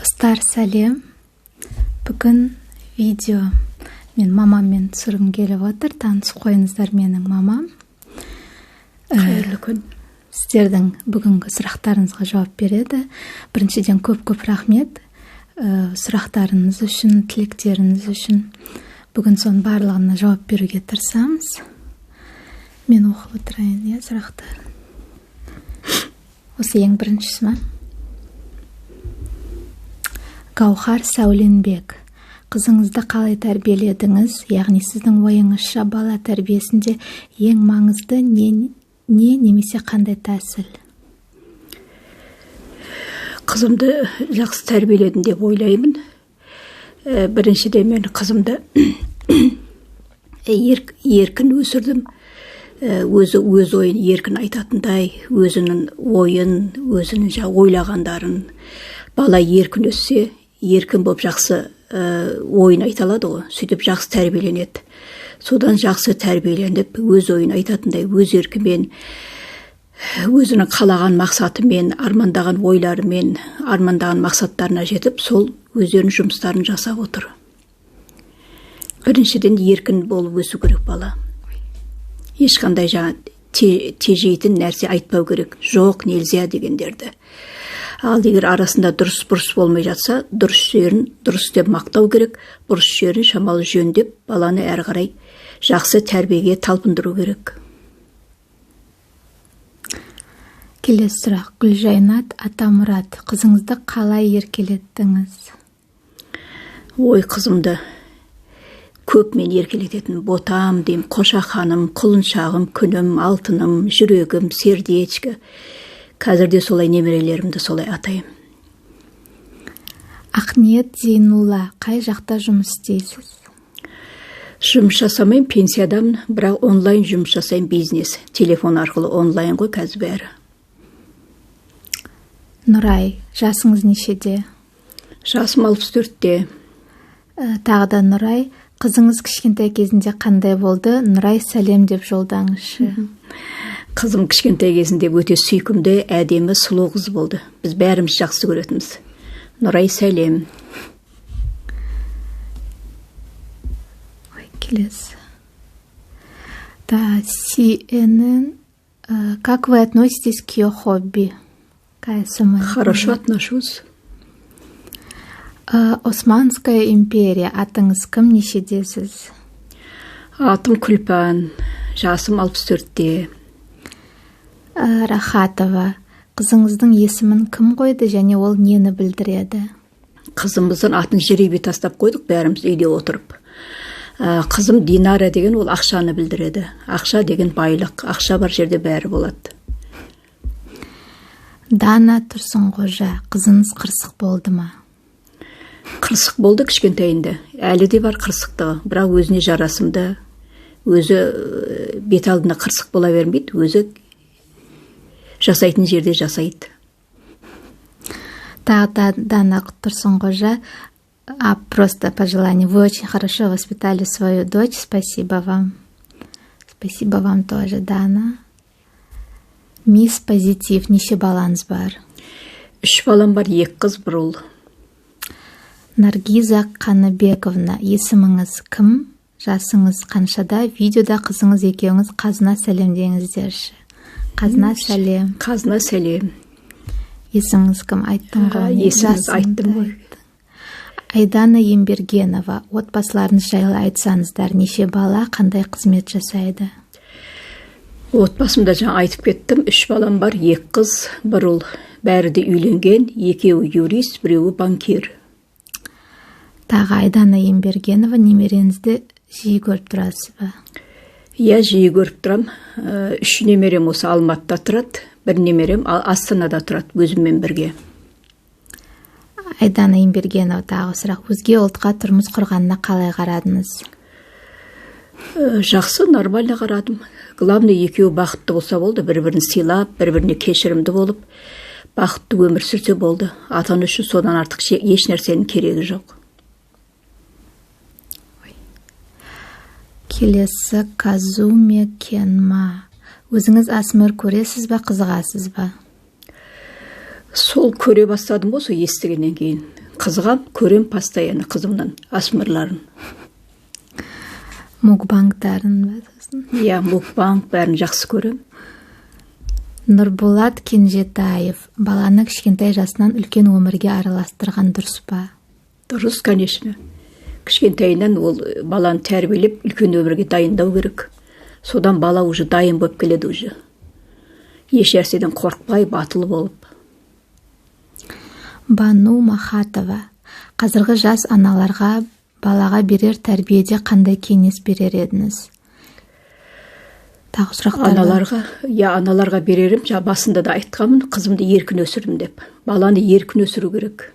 Достар, сәлем. Бүгін видео мен мамаммен түсіргім келіп отыр. Танысып қойыңыздар, менің мамам. Қайырлы күн. Сіздердің бүгінгі сұрақтарыңызға жауап береді. Біріншіден көп рахмет сұрақтарыңыз үшін, тілектеріңіз үшін. Бүгін соның барлығына жауап беруге тырысамыз. Мен оқып отырайын, сұрақтар. Осы ең біріншісі ме? Гаухар Сәуленбек. Қызыңызды қалай тәрбиеледіңіз? Яғни сіздің ойыңызша бала тәрбиесінде ең маңызды немесе қандай тәсіл? Қызымды жақсы тәрбиеледім деп ойлаймын. Біріншіден мен қызымды еркін өсірдім. Өз ойын еркін айтатындай, өзінің ойын, өзінің ойлағандарын. Бала еркін өссе, еркін болып жақсы ойын айта алады ғой. Сөйтіп жақсы тәрбиеленеді. Содан жақсы тәрбиеленіп, өз ойын айтатындай, өз еркімен, өзінің қалаған мақсатымен, армандаған ойларымен, армандаған мақсаттарына жетіп, сол өздерінің жұмыстарын жасап отыр. Біріншіден еркін болып өсу керек бала. Ешқандай тежейтін нәрсе айтпау керек. Жоқ, нельзя дегендерді. Ал егер арасында дұрыс болмай жатса, дұрыс жерін дұрыс деп мақтау керек, бұрыс жерін шамалы жөндеп, баланы әрі қарай жақсы тәрбиеге талпындыру керек. Келесі сұрақ. Гүлжайнат Атамұрат. Қызыңызды қалай еркелеттіңіз? Ой, қызымды көп мен еркелететін ботам дейм, қошақаным, құлыншағым, күнім, алтыным, жүрегім, сердечкі. Қазірде солай немерелерімді солай атайым. Ақниет Зейнулла. Қай жақта жұмыс істейсіз? Жұмыс жасамайым, пенсиядамын, бірақ онлайн жұмыс жасайым, бизнес. Телефон арқылы онлайн ғой қазір бәрі. Нұрай. Жасыңыз нешеде? Жасым 64-те. Тағы да Нұрай. Қызыңыз кішкентай кезінде қандай болды? Нұрай, сәлем деп жолдаңызшы. Қызым кішкентай кезінде өте сүйкімді, әдемі, сұлу қыз болды. Біз бәріміз жақсы көретінбіз. Нұрай, сәлем. Ой, келесі. Да, CNN. Как вы относитесь к ее хобби? Хорошо отношусь. Османская империя. Атыңыз кім, нешедесіз? Атым Күлпан. Жасым 64-те. Рахатова. Қызыңыздың есімін кім қойды және ол нені білдіреді? Қызымыздың атын жеребе тастап қойдық, бәріміз үйде отырып. Қызым Динара деген ол ақшаны білдіреді. Ақша деген байлық. Ақша бар жерде бәрі болады. Дана Тұрсынғожа. Қызыңыз қырсық болды ма? Қырсық болды кішкентайында. Әлі де бар қырсықтығы. Бірақ өзіне жарасымды. Өзі бет алдында қырсық бола бермейді. Өзі жасайтын жерде жасайды. Тағы Дана Тұрсынғожа. Просто пожелание. Вы очень хорошо воспитали свою дочь. Спасибо вам. Спасибо вам тоже, Дана. Мисс Позитив. Неше балаңыз бар? 3 балам бар, 2 қыз, 1 ұл. Наргиза Қаныбековна. Есіміңіз кім? Жасыңыз қаншада? Видеода қызыңыз екеуіңіз Қазына сәлем деңіздерші. Қазына сәлем. Қазына сәлем. Есіміңіз кім? Айттың ғой. Есіміңіз айттым ғой. Айдана Ембергенова. Отбасыларыңыз жайлы айтсаңыздар. Неше бала, қандай қызмет жасайды? Отбасымда жаңа айтып кеттім. 3 балам бар, 2 қыз, 1 ұл. Бәрі де үйленген, 2-еуі юрист, 1-еуі банкир. Тағы Айдана Ембергенова. Немереңізді жиі көріп тұрасыз ба? Иә, жиі көріп тұрам. 3 немерем осы Алматыда тұрады, 1 немерем Астанада тұрады, өзіммен бірге. Айдана Ембергенова. Тағы сұрақ. Өзге ұлтқа тұрмыс құрғанына қалай қарадыңыз? Жақсы, нормально қарадым. Главное, екеуі бақытты болса болды, бір-бірін сыйлап, бір-біріне кешірімді болып, бақытты өмір сүрсе болды. Ата-ана үшін содан артық еш нәрсенің керегі жоқ. Келесі Казуме Кенма. Өзіңіз асмыр көресіз ба, қызығасыз ба? Сол көре бастадым ғой, сол естігеннен кейін. қызығам, көрем постоянно қызымнан асмырларын. Мукбангтарын ба сосын? Иә, мукбанг бәрін жақсы көрем. Нұрболат Кенжетаев, баланы кішкентай жасынан үлкен өмірге араластырған дұрыс па? Дұрыс, конечно. Кішкентайынан ол баланы тәрбиелеп, үлкен өмірге дайындау керек. Содан бала уже дайын болып келеді уже. Еш нәрседен қорықпай, батыл болып. Бану Махатова, қазіргі жас аналарға балаға берер тәрбиеде қандай кеңес берер едіңіз? Тағы сұрақтар. Аналарға берерім, басында да айтқанмын, қызымды еркін өсірдім деп. Баланы еркін өсіру керек.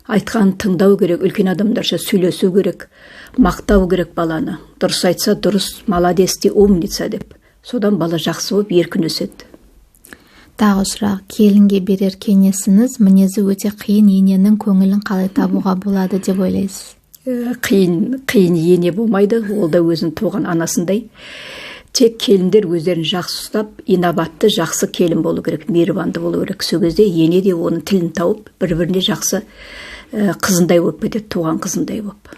Айтқанын тыңдау керек, үлкен адамдарша сөйлесу керек, мақтау керек баланы. Дұрыс айтса, дұрыс, молодец де, умница деп. Содан бала жақсы болып еркін өседі. Тағы сұрақ, келінге берер кеңесіңіз, мінезі өте қиын ененің көңілін қалай табуға болады деп ойлайсыз? Қиын ене болмайды, ол да өзін туған анасындай. Тек келіндер өздерін жақсы ұстап, инабатты, жақсы келін болу керек, мейірбанды болу керек. Сол кезде ене де оның тілін тауып, бір-біріне жақсы қызындай болып кетеді, туған қызындай болып.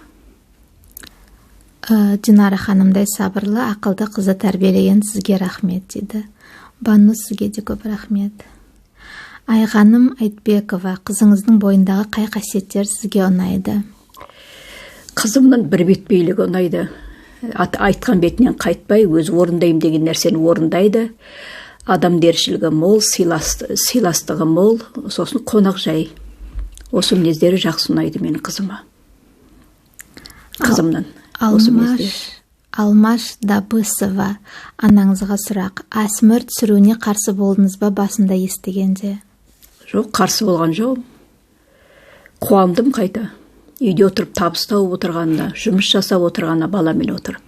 Динара ханымдай сабырлы, ақылды қызы тәрбиелеген сізге рахмет дейді. Бану, сізге де көп рахмет. Айғаным Айтбекова, қызыңыздың бойындағы қай қасиеттер сізге ұнайды? Қызымның бір бетпейлігі ұнайды. Айтқан бетінен қайтпай, өз орындайым деген нәрсені орындайды. Адамгершілігі мол, сыйластығы мол, сосын қонақ жай. Осы мінездері жақсы ұнайды менің қызыма. Қызымнан. Алмаш Дабысова, анаңызға сұрақ. Асмір түсіруіне қарсы болдыңыз ба басында естігенде? Жоқ, қарсы болған жоқ. Қуандым қайта. Үйде отырып табыс тауып отырғанына, жұмыс жасап отырғанына баламен отырып.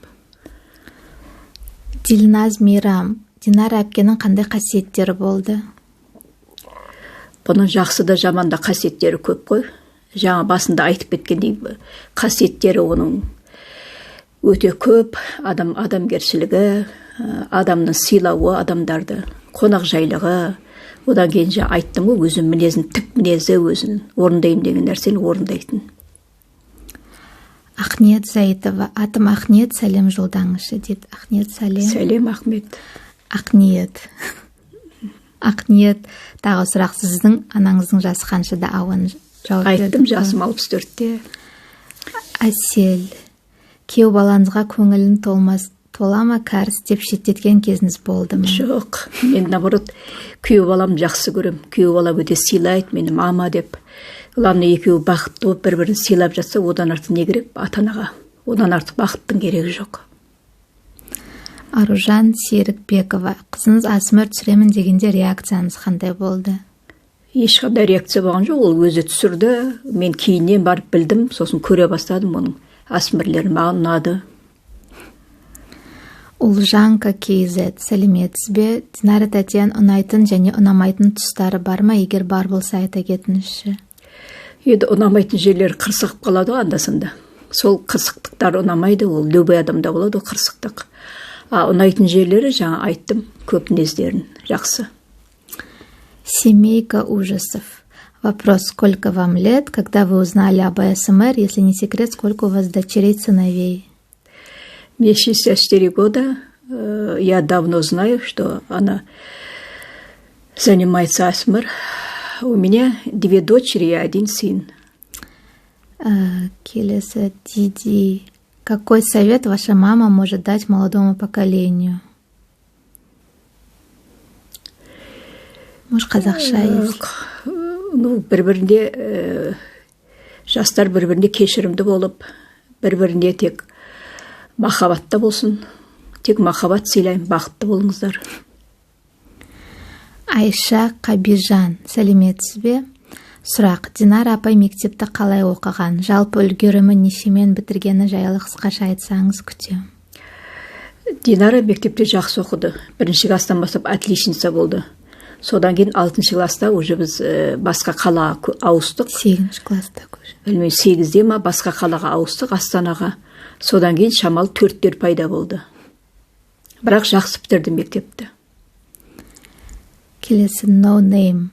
Дилназ Мейрам, Динара әпкенің қандай қасиеттері болды? Бұның жақсы да жаман да қасиеттері көп қой. Жаңа басында айтып кеткендей, қасиеттері оның өте көп. Адамгершілігі, адамның сыйлауы, адамдарды, қонақжайлығы. Одан кейін айттым ғой, өзінің мінезін, тік мінезі, өзін орындайым деген нәрсені орындайтын. Ақниет Заитова, атым Ақниет, сәлем жолдаңызшы дейді. Ақниет, сәлем. Сәлем, Ахмет. Ақниет. Ақниет, тағы сұрақ, сіздің анаңыздың жасы қаншада? Ауын жауап берді. Айттым, жасым 64-те. Әсел, күйеу балаңызға көңілін тола ма кәріс деп шеттеткен кезіңіз болды ма? Жоқ, мен наоборот күйеу балам жақсы көрем. Күйеу балам өте сыйлайды мені, мама деп. Главное, екеуі бақытты болып бір-бірін сыйлап жатса, одан артық не керек ата-анаға? Одан артық бақыттың керегі жоқ. Аружан Серікбекова, қызыңыз Асмір түсіремін дегенде реакцияңыз қандай болды? Ешқандай реакция болған жоқ, ол өзі түсірді. Мен кейіннен барып білдім, сосын көре бастадым оның Асмірлері маған ұнады. Ұлжанка KZ, сәлеметсіз бе? Динара тәтен ұнайтын және ұнамайтын тұстары бар ма? Егер бар болса айта кетіңізші. Еді ұнамайтын жерлері қырсығып қалады андасында. Сол қырсықтықтар ұнамайды, ол любой адамда болады қырсықтық. Ұнайтын жерлері жаңа айттым, көп мінездерін жақсы. Семейка ужасов. Вопрос: сколько вам лет, когда вы узнали об АСМР? Если не секрет, сколько у вас дочерей, сыновей? Мне 64 года. Я давно знаю, что она занимается АСМР. У меня 2 дочери и 1 сын. Келеса Диди. Какой совет ваша мама может дать молодому поколению? Может, қазақша есть? Бір-бірінде жастар бір-бірінде кешірімді болып, бір-бірінде тек махаббатта болсын. Тек махаббат сыйлайын, бақытты болыңыздар. Айша Қабижан, сәлеметсіз бе? Сұрақ: Динара апай мектепті қалай оқыған? Жалпы үлгерімі нешемен бітіргені жайлы қысқаша айтсаңыз күтем. Динара мектепте жақсы оқыды. 1-ші класстан бастап отличница болды. Содан кейін 6-ші класста уже біз басқа қалаға ауыстық. 8-ші класста көшіп. Білмеймін, 8-де ма басқа қалаға ауыстық, Астанаға. Содан кейін шамал 4-тер пайда болды. Бірақ жақсы бітірді мектепті. Келесі No Name.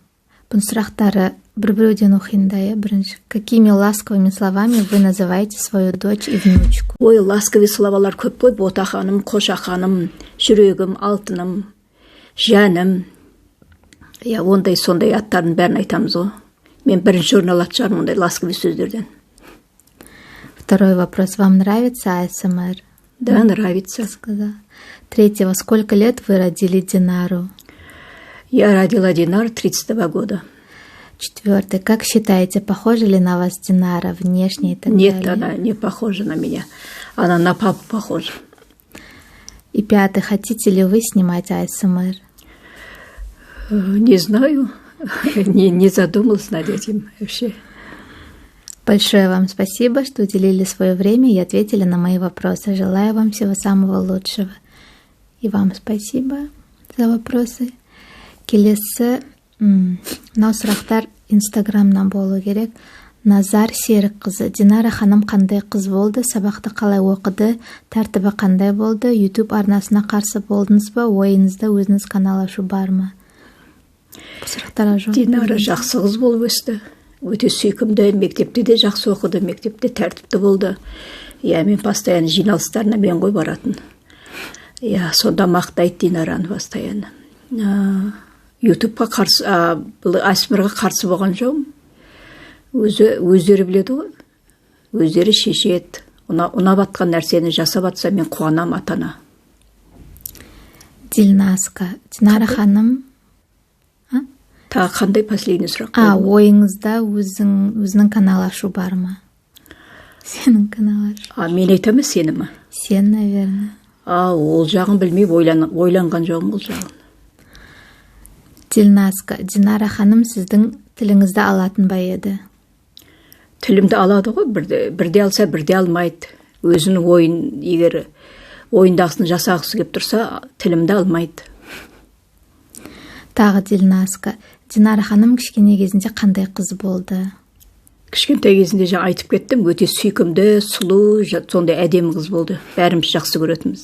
Бұн сұрақтары бір-біреуден оқиын да, бірінші. Какими ласковыми словами вы называете свою дочь и внучку? Ой, ласковый словалар көп қой. Ботақаным, қошақаным, жүрегім, алтыным, жаным. Ондай сондай аттарын бәрін айтамыз ғой. Мен бірінші орын алатын ондай ласковый сөздерден. Второй вопрос. Вам нравится АСМР? Да, нравится. Сказала. Третий. Во сколько лет вы родили Динару? Я родила Динару 32 года. Четвертый. Как считаете, похожа ли на вас Динара внешне и так далее? Нет, она не похожа на меня. Она на папу похожа. И пятый. Хотите ли вы снимать АСМР? Не знаю. Не задумалась над этим вообще. Большое вам спасибо, что уделили свое время и ответили на мои вопросы. Желаю вам всего самого лучшего. И вам спасибо за вопросы. Келесі мынау сұрақтар инстаграмнан болу керек. Назар Серік қызы. Динара ханым қандай қыз болды? Сабақты қалай оқыды? Тәртібі қандай болды? YouTube арнасына қарсы болдыңыз ба? Ойыңызда өзіңіз канал ашу бар ма? Динара жақсы қыз болып өсті. Өте сүйкімді, мектепте де жақсы оқыды, мектепте тәртіпті болды. Мен постоянно жиналыстарына мен ғой баратын. Сонда мақтайды Динараны постоянно. YouTube'қа қарсы, АСМРға қарсы болған жоқпын. Өздері біледі ғой. Өздері шешеді. Ұнап атқан нәрсені жасап атса мен қуанам атана. Дильнаска. Динара ханым. Тағы қандай последний сұрақ? Ойыңызда өзінің канал ашу бар ма? Сенің канал ашу. Мен айтамын, сені ма? Сен, наверное. Ол жағын білмей ойланған жоғым ол жағын. Дильнаска. Динара ханым сіздің тіліңізді алатын ба еді? Тілімді алады ғой, бірде алса, бірде алмайды. Өзінің ойын, егер ойындағысын жасағысы кеп тұрса, тілімді алмайды. Тағы Дильнаска. Динара ханым кішкене кезінде қандай қыз болды? Кішкентай кезінде айтып кеттім, өте сүйкімді, сұлу, сондай әдемі қыз болды. Бәріміз жақсы көретінбіз.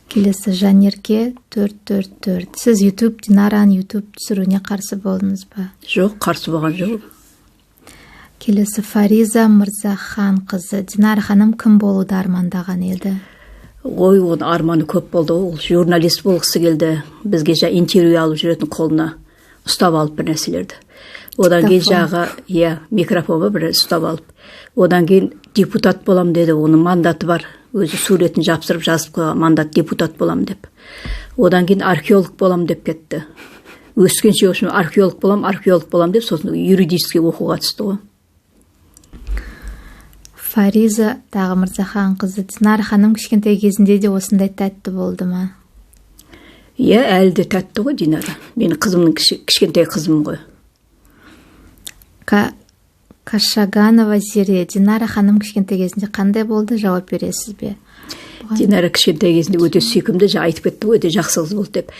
Келесі Жанерке 444. Сіз Динараны YouTube түсіруіне қарсы болдыңыз ба? Жоқ, қарсы болған жоқ. Келесі Фариза Мырзахан қызы. Динара ханым кім болуды армандаған еді? Ой, оның арманы көп болды. Ол журналист болғысы келді. Бізге интервью алып жүретін қолына ұстап алып бір нәрселерді. Одан кейін жағы, микрофонға бір ұстап алып. Одан кейін депутат болам деді. Оның мандаты бар. Өзі суретін жапсырып жазып қойған мандат депутат болам деп. Одан кейін археолог болам деп кетті. Өскенше үшін археолог болам деп, сосын юридический оқуға түсті ғой. Фариза тағы Мырзахан қызы. Динара ханым кішкентай кезінде де осындай тәтті болды ма? Әлі де тәтті ғой Динара. Менің қызымның кішкентай қызым ғой. Кашаганова Зере. Динара ханым кішкентай кезінде қандай болды? Жауап бересіз бе? Динара кішкентай кезінде өте сүйкімді, айтып кетті ғой, өте жақсы қыз болды деп,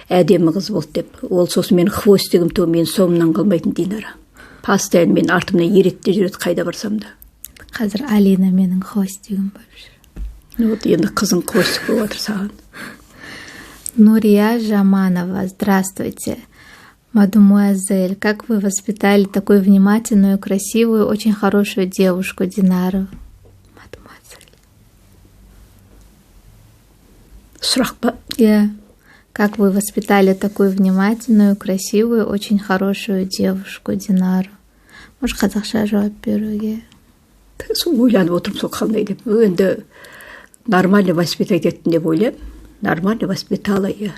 әдемі қыз болды деп. Ол сосын мен хвостигім то, мен соңымнан қалмайтын Динара. Постоянно мен артымнан еретте жүреді, қайда барсам да. Қазір Алина менің хвостигім болып жүр. Енді қызың хвостик болып отыр саған. Нурия Жаманова. Здравствуйте. Мадемуазель, как вы воспитали такую внимательную, красивую, очень хорошую девушку Динару? Мадемуазель. Сұрақ па? Как вы воспитали такую внимательную, красивую, очень хорошую девушку Динару? Может, қазақша жауап беруге? Сол ойланып отырмын, сол қандай деп. Енді нормально воспитать еттін деп ойлап, нормально воспитала я.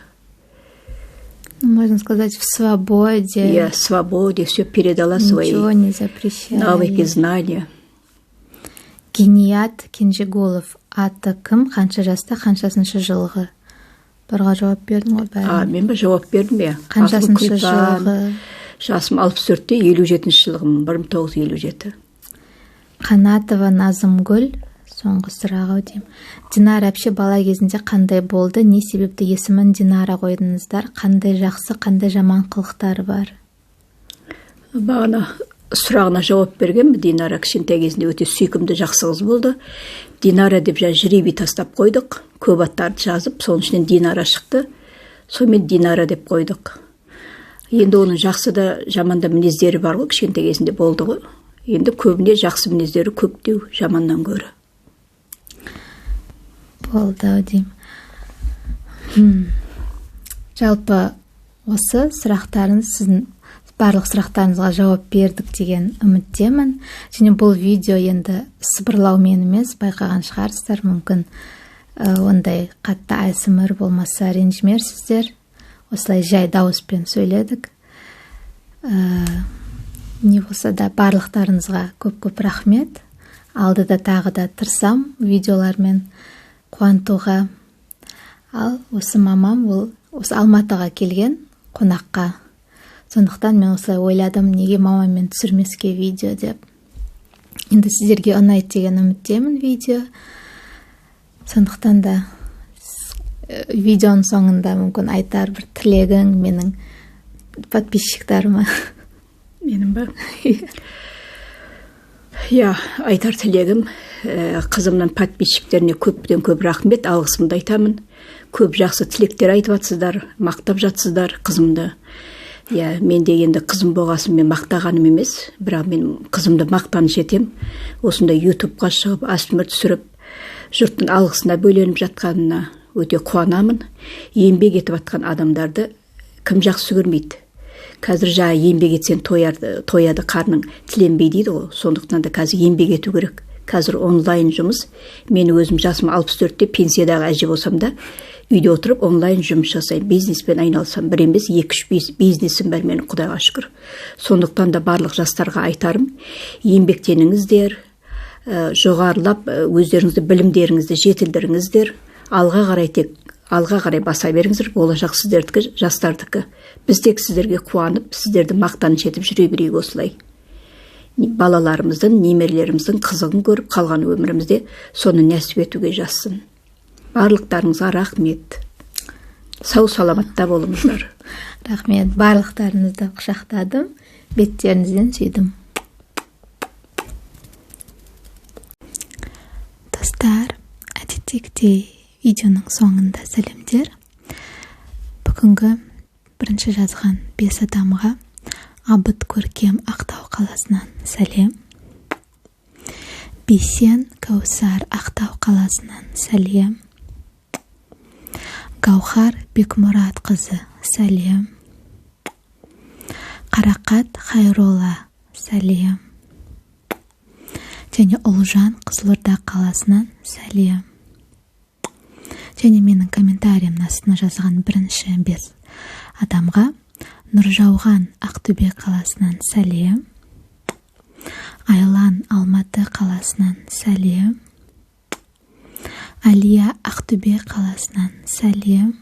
Можно сказать, в свободе. В свободе, все передала свои не запрещая. Навыки, знания. Геният Кенжеголов. Аты кім, қанша жаста, қаншасыншы жылғы? Барға жауап бердің ғой бәрі? Мен ба жауап бердім бе? Қаншасыншы жылғы? Жасым 64-те, 57-ші жылғым, 1957. Қанатова Назымгүл. Соңғы сұрағы дейм. Динара әпше бала кезінде қандай болды? Не себепті есімін Динара қойдыңыздар? Қандай жақсы, қандай жаман қылықтары бар? Бағана сұрағына жауап берген, Динара кішкентай кезінде өте сүйкімді, жақсы қыз болды. Динара деп жребий тастап қойдық. Көп аттарды жазып, соның ішінен Динара шықты. Сонымен Динара деп қойдық. Енді оның жақсы да жаман да мінездері бар ғой, кішкентай кезінде болды ғой. Енді көбіне жақсы мінездері көптеу жаманнан гөрі. Болды деймін. Жалпы осы сұрақтарыңыз, сіздің барлық сұрақтарыңызға жауап бердік деген үміттемін. Және бұл видео енді сыбырлаумен емес, байқаған шығарсыздар, мүмкін ондай қатты ASMR болмаса ренжімерсіздер. Осылай жай дауыспен сөйледік. Не болса да барлықтарыңызға көп рахмет. Алдыда тағы да тырсам видеолармен қуантуға. Ал осы мамам, ол осы Алматыға келген қонаққа. Сондықтан мен осылай ойладым, неге мамаммен түсірмеске видео деп. Енді сіздерге ұнайды деген үміттемін видео. Сондықтан да видеоның соңында мүмкін айтар бір тілегің менің подписчиктарыма. Менің ба? Я, айтар тілегім, қызымның подписчиктеріне көп рахмет, алғысымды айтамын. Көп жақсы тілектер айтып жатсыздар, мақтап жатсыздар қызымды. Я, мен де енді қызым болғасын мен мақтағаным емес, бірақ мен қызымды мақтаныш етем. Осындай ютубқа шығып, ASMR түсіріп, жұрттың алғысына бөленіп жатқанына өте қуанамын. Еңбек етіп жатқан адамдарды кім жақсы көрмейді. Қазір жаңа еңбек етсең тояды, қарның тіленбей дейді ғой. Сондықтан да қазір еңбек ету керек. Қазір онлайн жұмыс. Мен өзім жасым 64-те пенсиядағы әже болсам да, үйде отырып онлайн жұмыс жасаймын, бизнеспен айналсам, бір емес 2-3 бизнесім бар менің, Құдайға шүкір. Сондықтан да барлық жастарға айтарым, еңбектеніңіздер, жоғарылап өздеріңізді білімдеріңізді жетілдіріңіздер, алға қарай баса беріңіздер, болашақ сіздердікі, жастардікі. Біз тек сіздерге қуанып, сіздерді мақтаныш етіп жүре берейік осылай. Балаларымыздың, немерелеріміздің қызығын көріп, қалған өмірімізде соны нәсіп етуге жазсын. Барлықтарыңызға рахмет. Сау саламатта болыңыздар. Рахмет. Барлықтарыңызды құшақтадым, беттеріңізден сүйдім. Достар, әдеттегідей видеоның соңында сәлемдер. Бүгінгі бірінші жазған 5 адамға Абыт Көркем Ақтау қаласынан сәлем. Бейсен Кәусар Ақтау қаласынан сәлем. Гаухар Бекмұрат қызы сәлем. Қарақат Хайрола сәлем. Және Ұлжан Қызылорда қаласынан сәлем. Және менің комментариям астына жазған бірінші 5 адамға Нұржауған Ақтөбе қаласынан сәлем. Айлан Алматы қаласынан сәлем. Алия Ақтөбе қаласынан сәлем.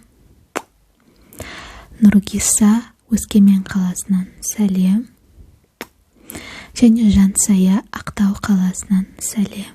Нұргиса Өскемен қаласынан сәлем. Және Жансая Ақтау қаласынан сәлем.